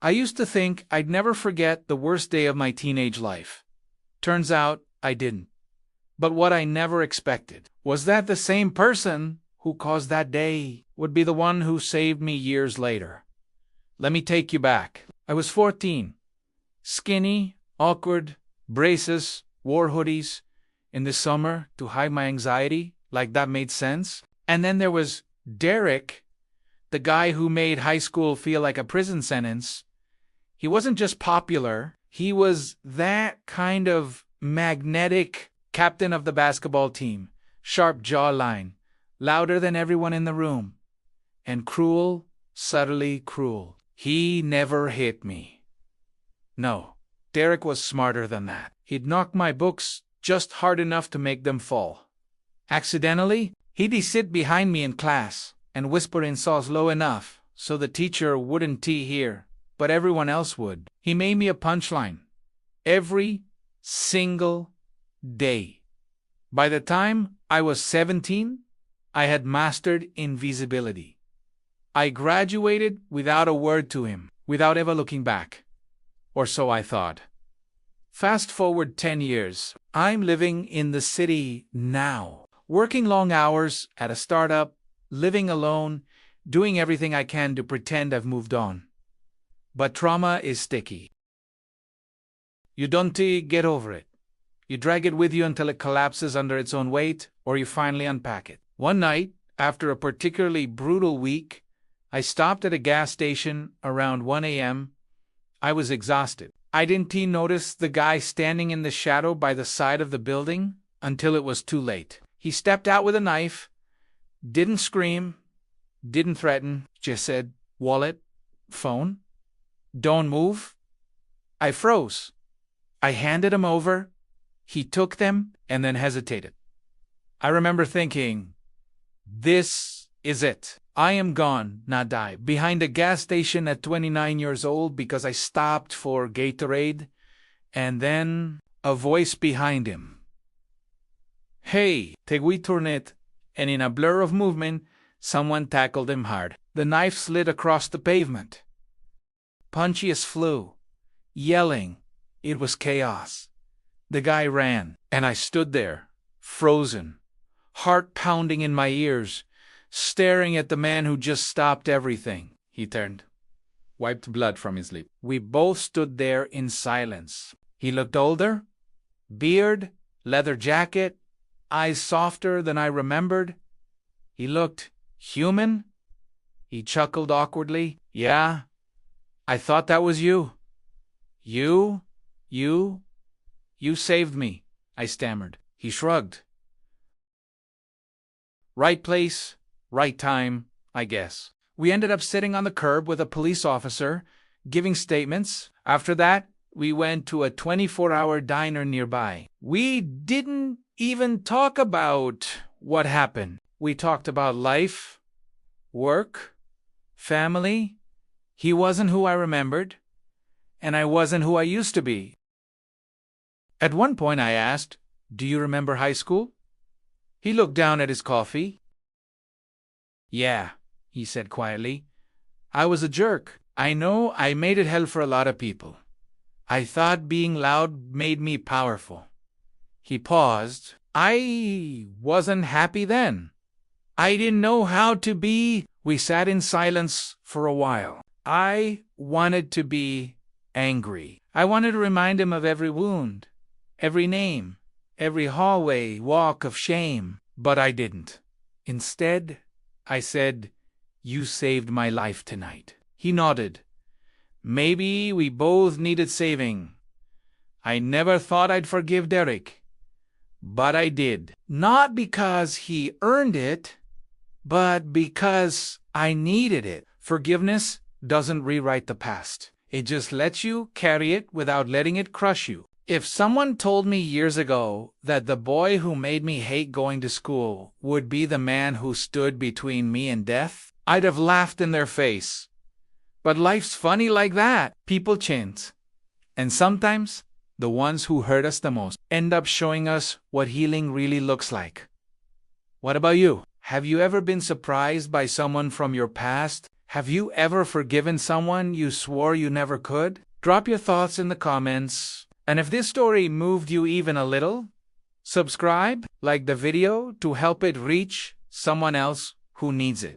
I used to think I'd never forget the worst day of my teenage life. Turns out I didn't. But what I never expected was that the same person who caused that day would be the one who saved me years later. Let me take you back. I was 14. Skinny, awkward, braces, wore hoodies in the summer to hide my anxiety, like that made sense. And then there was Derek, the guy who made high school feel like a prison sentence. He wasn't just popular, he was that kind of magnetic captain of the basketball team, sharp jawline, louder than everyone in the room, and cruel, subtly cruel. He never hit me. No, Derek was smarter than that. He'd knock my books just hard enough to make them fall. Accidentally, he'd sit behind me in class and whisper insults low enough so the teacher wouldn't hear, but everyone else would. He made me a punchline every single day. By the time I was 17, I had mastered invisibility. I graduated without a word to him, without ever looking back. Or so I thought. Fast forward 10 years, I'm living in the city now, working long hours at a startup, living alone, doing everything I can to pretend I've moved on. But trauma is sticky. You don't get over it. You drag it with you until it collapses under its own weight, or you finally unpack it. One night, after a particularly brutal week, I stopped at a gas station around 1 a.m. I was exhausted. I didn't notice the guy standing in the shadow by the side of the building until it was too late. He stepped out with a knife, didn't scream, didn't threaten, just said, "Wallet, phone, don't move." I froze. I handed him over. He took them and then hesitated. I remember thinking, this is it. I am gone, not die, behind a gas station at 29 years old because I stopped for Gatorade, and then a voice behind him. "Hey, te we turn it," and in a blur of movement, someone tackled him hard. The knife slid across the pavement. Punchius flew, yelling. It was chaos. The guy ran, and I stood there, frozen, heart pounding in my ears, staring at the man who just stopped everything. He turned, wiped blood from his lip. We both stood there in silence. He looked older, beard, leather jacket, eyes softer than I remembered. He looked human. He chuckled awkwardly. "Yeah, I thought that was you. You saved me," I stammered. He shrugged. Right place, right time, I guess. We ended up sitting on the curb with a police officer, giving statements. After that, we went to a 24-hour diner nearby. We didn't even talk about what happened. We talked about life, work, family. He wasn't who I remembered, and I wasn't who I used to be. At one point I asked, "Do you remember high school?" He looked down at his coffee. "Yeah," he said quietly. "I was a jerk. I know I made it hell for a lot of people. I thought being loud made me powerful." He paused. I wasn't happy then. I didn't know how to be. We sat in silence for a while. I wanted to be angry. I wanted to remind him of every wound, every name, every hallway walk of shame, but I didn't. Instead, I said, "You saved my life tonight." He nodded. Maybe we both needed saving. I never thought I'd forgive Derek, but I did. Not because he earned it, but because I needed it. Forgiveness doesn't rewrite the past. It just lets you carry it without letting it crush you. If someone told me years ago that the boy who made me hate going to school would be the man who stood between me and death, I'd have laughed in their face. But life's funny like that. People change. And sometimes, the ones who hurt us the most end up showing us what healing really looks like. What about you? Have you ever been surprised by someone from your past Have you ever forgiven someone you swore you never could? Drop your thoughts in the comments. And if this story moved you even a little, subscribe, like the video to help it reach someone else who needs it.